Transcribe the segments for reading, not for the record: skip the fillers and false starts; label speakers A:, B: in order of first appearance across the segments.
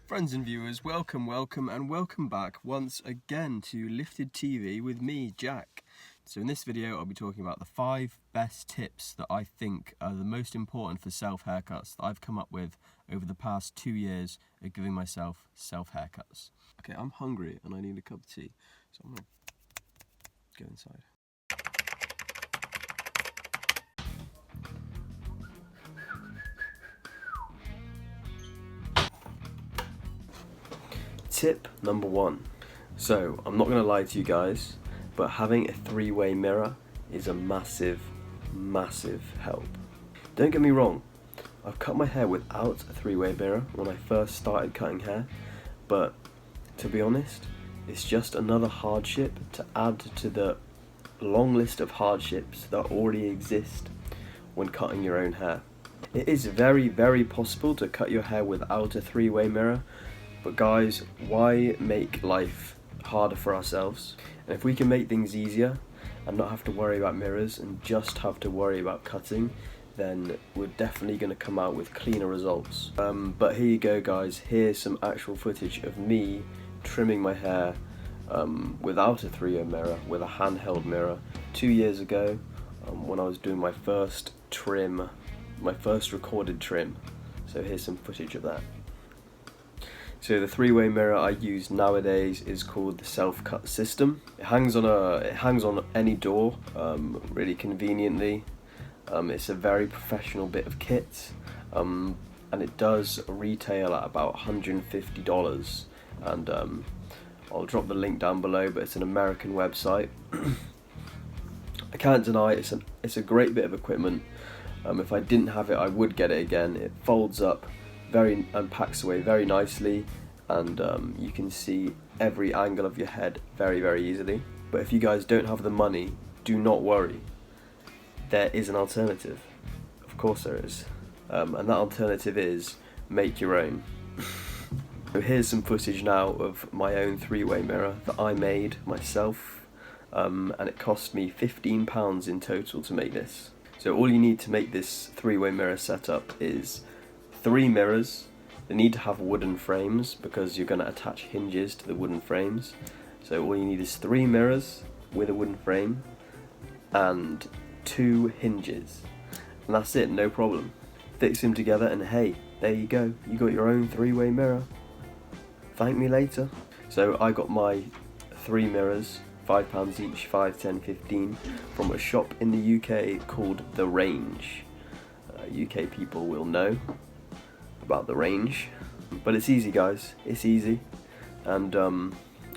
A: Friends and viewers, welcome and welcome back once again to Lifted TV with me, Jack. So in this video I'll be talking about the 5 best tips that I think are the most important for self-haircuts that I've come up with over the past 2 years of giving myself self-haircuts. Okay, I'm hungry and I need a cup of tea, so I'm gonna go inside. Tip number 1. So, I'm not going to lie to you guys, but having a 3-way mirror is a massive help. Don't get me wrong, I've cut my hair without a 3-way mirror when I first started cutting hair, but to be honest, it's just another hardship to add to the long list of hardships that already exist when cutting your own hair. It is very possible to cut your hair without a 3-way mirror, but guys, why make life harder for ourselves? And if we can make things easier and not have to worry about mirrors and just have to worry about cutting, then we're definitely going to come out with cleaner results. But here you go guys, here's some actual footage of me trimming my hair without a 3-way mirror, with a handheld mirror 2 years ago, when I was doing my first trim, my first recorded trim. So here's some footage of that. So the 3-way mirror I use nowadays is called the self-cut system. It hangs on any door, really conveniently. It's a very professional bit of kit, and it does retail at about $150. And I'll drop the link down below, but it's an American website. I can't deny it's a great bit of equipment. If I didn't have it, I would get it again. It folds up and packs away very nicely, and you can see every angle of your head very easily. But if you guys don't have the money, do not worry, there is an alternative. Of course there is, and that alternative is make your own. So here's some footage now of my own 3-way mirror that I made myself, and it cost me £15 in total to make this. So all you need to make this 3-way mirror setup is 3 mirrors. They need to have wooden frames because you're going to attach hinges to the wooden frames. So all you need is 3 mirrors with a wooden frame and 2 hinges. And that's it, no problem. Fix them together and hey, there you go. You got your own 3-way mirror. Thank me later. So I got my 3 mirrors, £5 each, 5, 10, 15, from a shop in the UK called The Range. UK people will know about The Range, but it's easy guys, it's easy, and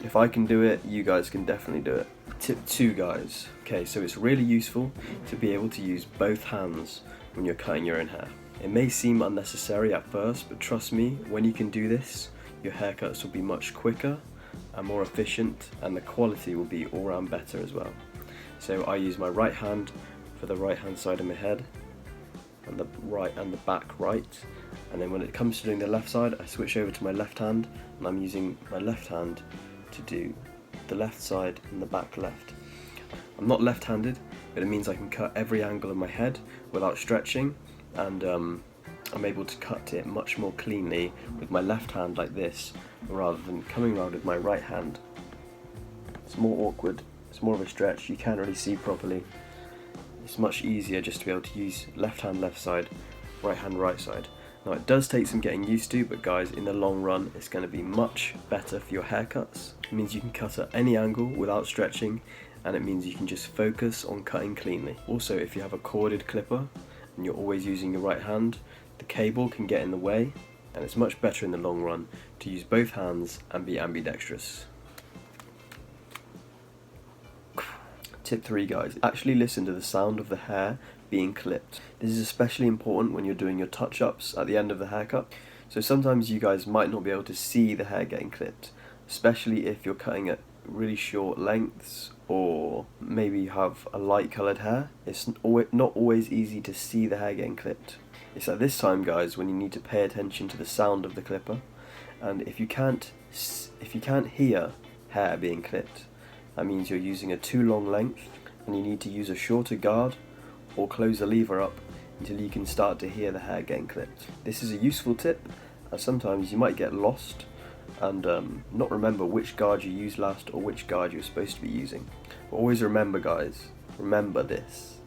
A: if I can do it, you guys can definitely do it. Tip 2 guys, okay, so it's really useful to be able to use both hands when you're cutting your own hair. It may seem unnecessary at first, but trust me, when you can do this, your haircuts will be much quicker and more efficient, and the quality will be all round better as well. So I use my right hand for the right hand side of my head, and the right and the back right, and then when it comes to doing the left side, I switch over to my left hand, and I'm using my left hand to do the left side and the back left. I'm not left-handed, but it means I can cut every angle of my head without stretching, and I'm able to cut it much more cleanly with my left hand like this, rather than coming around with my right hand. It's more awkward, it's more of a stretch, you can't really see properly. It's much easier just to be able to use left hand left side, right hand right side. Now it does take some getting used to, but guys, in the long run it's going to be much better for your haircuts. It means you can cut at any angle without stretching, and it means you can just focus on cutting cleanly. Also, if you have a corded clipper and you're always using your right hand, the cable can get in the way, and it's much better in the long run to use both hands and be ambidextrous. Tip 3 guys, actually listen to the sound of the hair being clipped. This is especially important when you're doing your touch-ups at the end of the haircut. So sometimes you guys might not be able to see the hair getting clipped, especially if you're cutting at really short lengths, or maybe you have a light coloured hair. It's not always easy to see the hair getting clipped. It's at this time guys when you need to pay attention to the sound of the clipper, and if you can't hear hair being clipped, that means you're using a too long length and you need to use a shorter guard or close the lever up until you can start to hear the hair getting clipped. This is a useful tip, as sometimes you might get lost and not remember which guard you used last or which guard you're supposed to be using. But always remember, guys, remember this.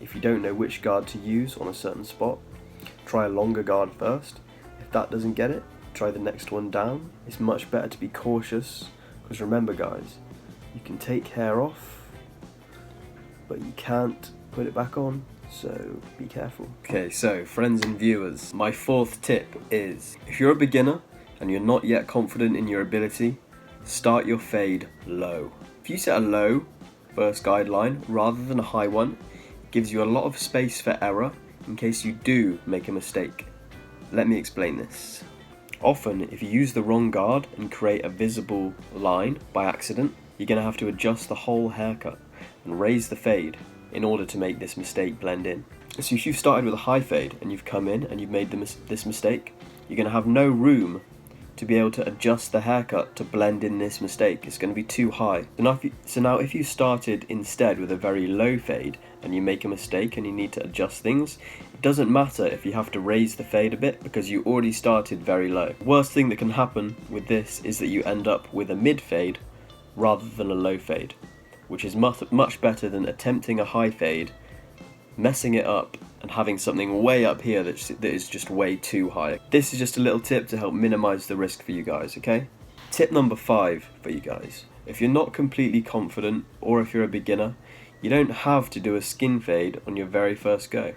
A: If you don't know which guard to use on a certain spot, try a longer guard first. If that doesn't get it, try the next one down. It's much better to be cautious, because remember, guys, you can take hair off, but you can't put it back on, so be careful. Okay, so friends and viewers, my fourth tip is, if you're a beginner and you're not yet confident in your ability, start your fade low. If you set a low first guideline rather than a high one, it gives you a lot of space for error in case you do make a mistake. Let me explain this. Often, if you use the wrong guard and create a visible line by accident, you're going to have to adjust the whole haircut and raise the fade in order to make this mistake blend in. So if you've started with a high fade and you've come in and you've made this mistake, you're going to have no room to be able to adjust the haircut to blend in this mistake. It's going to be too high. So now if you started instead with a very low fade and you make a mistake and you need to adjust things, it doesn't matter if you have to raise the fade a bit because you already started very low. The worst thing that can happen with this is that you end up with a mid fade rather than a low fade, which is much better than attempting a high fade, messing it up, and having something way up here that is just way too high. This is just a little tip to help minimize the risk for you guys, okay? Tip number 5 for you guys. If you're not completely confident, or if you're a beginner, you don't have to do a skin fade on your very first go.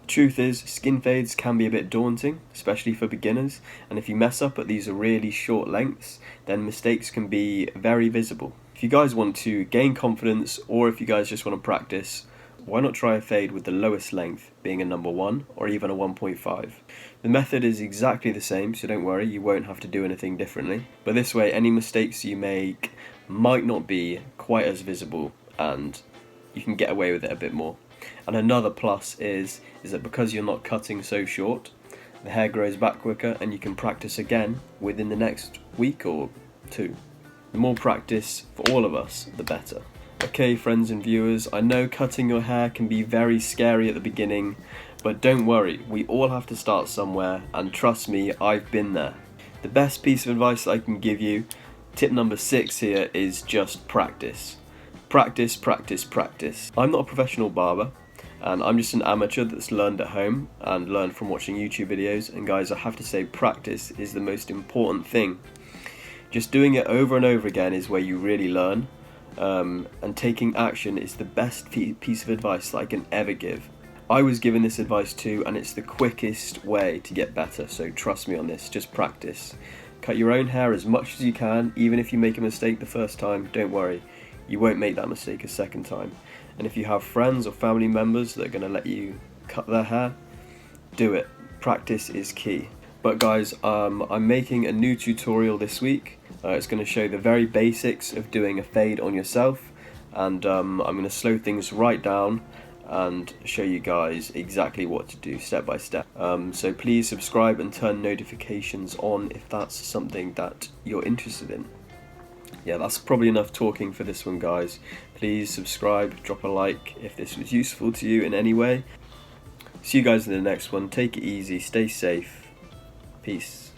A: Truth is, skin fades can be a bit daunting, especially for beginners, and if you mess up at these really short lengths, then mistakes can be very visible. If you guys want to gain confidence, or if you guys just want to practice, why not try a fade with the lowest length being a number 1 or even a 1.5. The method is exactly the same, so don't worry, you won't have to do anything differently. But this way, any mistakes you make might not be quite as visible and you can get away with it a bit more. And another plus is that because you're not cutting so short, the hair grows back quicker and you can practice again within the next week or 2. The more practice for all of us, the better. Okay, friends and viewers, I know cutting your hair can be very scary at the beginning, but don't worry, we all have to start somewhere, and trust me, I've been there. The best piece of advice I can give you, tip number 6 here, is just practice. Practice, practice, practice. I'm not a professional barber, and I'm just an amateur that's learned at home and learned from watching YouTube videos, and guys, I have to say practice is the most important thing. Just doing it over and over again is where you really learn. And taking action is the best piece of advice that I can ever give. I was given this advice too, and it's the quickest way to get better, so trust me on this, just practice. Cut your own hair as much as you can, even if you make a mistake the first time, don't worry, you won't make that mistake a second time. And if you have friends or family members that are going to let you cut their hair, do it. Practice is key. But guys, I'm making a new tutorial this week. It's going to show the very basics of doing a fade on yourself, and I'm going to slow things right down and show you guys exactly what to do step by step. So please subscribe and turn notifications on if that's something that you're interested in. Yeah, that's probably enough talking for this one, guys. Please subscribe, drop a like if this was useful to you in any way. See you guys in the next one. Take it easy, stay safe. Peace.